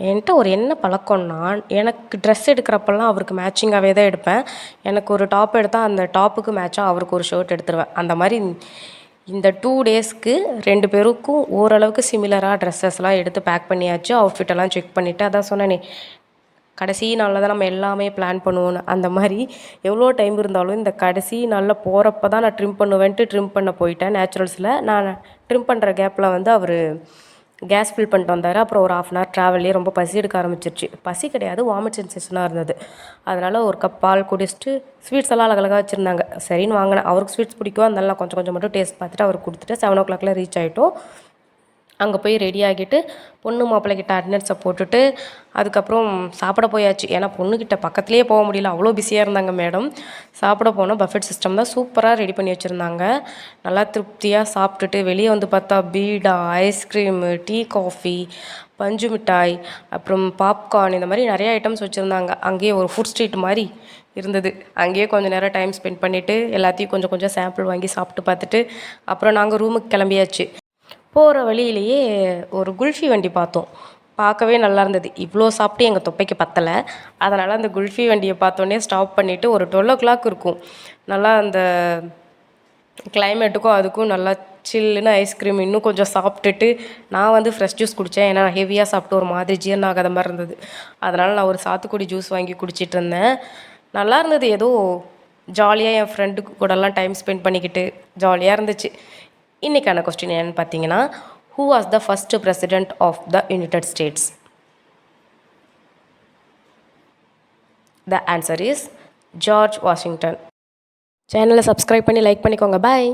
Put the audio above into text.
என்கிட்ட ஒரு என்ன பழக்கம்னா, எனக்கு ட்ரெஸ் எடுக்கிறப்பலாம் அவருக்கு மேட்சிங்காகவே தான் எடுப்பேன். எனக்கு ஒரு டாப் எடுத்தால் அந்த டாப்புக்கு மேட்சாக அவருக்கு ஒரு ஷர்ட் எடுத்துருவேன். அந்த மாதிரி இந்த 2 டேஸ்க்கு 2 பேருக்கும் ஓரளவுக்கு சிமிலராக ட்ரெஸ்ஸஸ்லாம் எடுத்து பேக் பண்ணியாச்சு. அவுட்ஃபிட்டெல்லாம் செக் பண்ணிவிட்டு, அதான் சொன்னேனே கடைசி நாளில் தான் நம்ம எல்லாமே பிளான் பண்ணுவோன்னு. அந்த மாதிரி எவ்வளோ டைம் இருந்தாலும் இந்த கடைசி நாளில் போகிறப்ப தான் நான் ட்ரிம் பண்ணுவேன்ட்டு ட்ரிம் பண்ண போயிட்டேன். நேச்சுரல்ஸில் நான் ட்ரிம் பண்ணுற கேப்பில் வந்து அவர் கேஸ் ஃபில் பண்ணிட்டு வந்தார். அப்புறம் ஒரு 1/2 ட்ராவல்லே ரொம்ப பசி எடுக்க ஆரம்பிச்சிருச்சு. பசி கிடையாது, வாமிட் சென்சேஷனாக இருந்தது. அதனால் ஒரு கப் பால் குடிச்சிட்டு ஸ்வீட்ஸ் எல்லாம் அழகழகாக வச்சுருந்தாங்க. சரின்னு வாங்கினேன். அவருக்கு ஸ்வீட்ஸ் பிடிக்கும், அதனால நான் கொஞ்சம் கொஞ்சம் மட்டும் டேஸ்ட் பார்த்துட்டு அவருக்கு கொடுத்துட்டு 7 o'clock ரீச் ஆகிட்டோம். அங்கே போய் ரெடி ஆகிட்டு பொண்ணு மாப்பிள்ளைக்கிட்ட அட்டனன்ஸை போட்டுட்டு அதுக்கப்புறம் சாப்பிட போயாச்சு. ஏன்னா பொண்ணுக்கிட்ட பக்கத்துலேயே போக முடியல, அவ்வளோ பிஸியாக இருந்தாங்க மேடம். சாப்பிட போனால் பஃபெட் சிஸ்டம் தான் சூப்பராக ரெடி பண்ணி வச்சுருந்தாங்க. நல்லா திருப்தியாக சாப்பிட்டுட்டு வெளியே வந்து பார்த்தா பீடா, ஐஸ்கிரீமு, டீ, காஃபி, பஞ்சு மிட்டாய், அப்புறம் பாப்கார்ன், இந்த மாதிரி நிறைய ஐட்டம்ஸ் வச்சுருந்தாங்க. அங்கேயே ஒரு ஃபுட் ஸ்ட்ரீட் மாதிரி இருந்தது. அங்கேயே கொஞ்சம் நேரம் டைம் ஸ்பெண்ட் பண்ணிவிட்டு எல்லாத்தையும் கொஞ்சம் கொஞ்சம் சாம்பிள் வாங்கி சாப்பிட்டு பார்த்துட்டு அப்புறம் நாங்கள் ரூமுக்கு கிளம்பியாச்சு. போகிற வழியிலேயே ஒரு குல்ஃபி வண்டி பார்த்தோம். பார்க்கவே நல்லா இருந்தது. இவ்வளோ சாப்பிட்டு எங்கள் தொப்பைக்கு பத்தலை. அதனால் அந்த குல்ஃபி வண்டியை பார்த்தோன்னே ஸ்டாப் பண்ணிவிட்டு ஒரு 12 o'clock இருக்கும். நல்லா அந்த கிளைமேட்டுக்கும் அதுக்கும் நல்லா சில்லுன்னு ஐஸ்கிரீம் இன்னும் கொஞ்சம் சாப்பிட்டுட்டு நான் வந்து ஃப்ரெஷ் ஜூஸ் குடித்தேன். ஏன்னா ஹெவியாக சாப்பிட்டு ஒரு மாதிரி ஜீரணம் ஆகாத மாதிரி இருந்தது. அதனால் நான் ஒரு சாத்துக்குடி ஜூஸ் வாங்கி குடிச்சிட்டு இருந்தேன். நல்லா இருந்தது. ஏதோ ஜாலியாக என் ஃப்ரெண்டுக்கு கூடலாம் டைம் ஸ்பெண்ட் பண்ணிக்கிட்டு ஜாலியாக இருந்துச்சு. இன்றைக்கான கொஸ்டின் என்னென்னு பார்த்தீங்கன்னா, who was the first president of the United States? The answer is George Washington. சேனலை சப்ஸ்கிரைப் பண்ணி லைக் பண்ணிக்கோங்க. பாய்.